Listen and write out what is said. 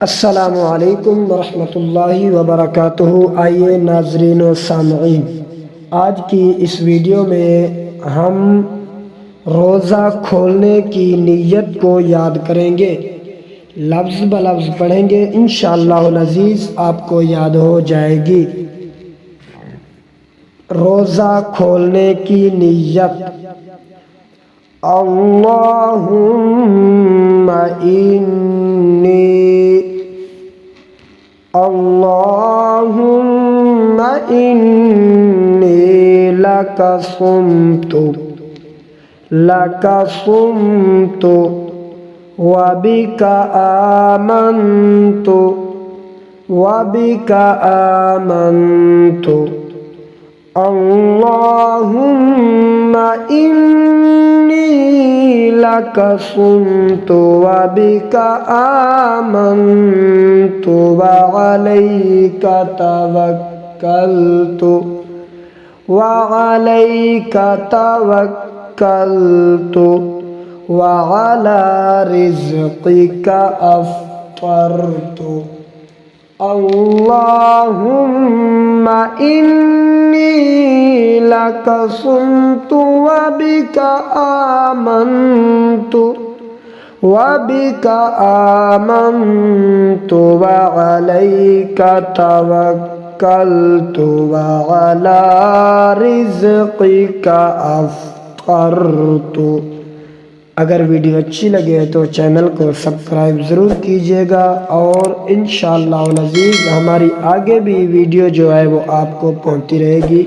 अस्सलामु अलैकुम वरहमतुल्लाहि वबरकातुहू। आइए नाज़रीन व सामईन, आज की इस वीडियो में हम रोज़ा खोलने की नीयत को याद करेंगे। लफ्ज़ ब लफ्ज़ पढ़ेंगे, इंशाअल्लाहुल अज़ीज़ आपको याद हो जाएगी। रोज़ा खोलने की नीयत। अल्लाहुम्मा इन्नी लका सुम्तु व बिका आमन्तु अल्लाहुम्मा इन्नी लका सुम्तु व बिका आमन्तु व अलैका तवक्कलतु व अला रिज़्क़िका अफ़्तरतु। अल्लाहुम्मा इन्नी लका सुम्तु व बिका आमन्तु व अलैका तवक्कलतु व अला रिज़्क़िका अफ़्तरतु। अगर वीडियो अच्छी लगे तो चैनल को सब्सक्राइब ज़रूर कीजिएगा और इंशाअल्लाह अज़ीज़ हमारी आगे भी वीडियो जो है वो आपको पहुंचती रहेगी।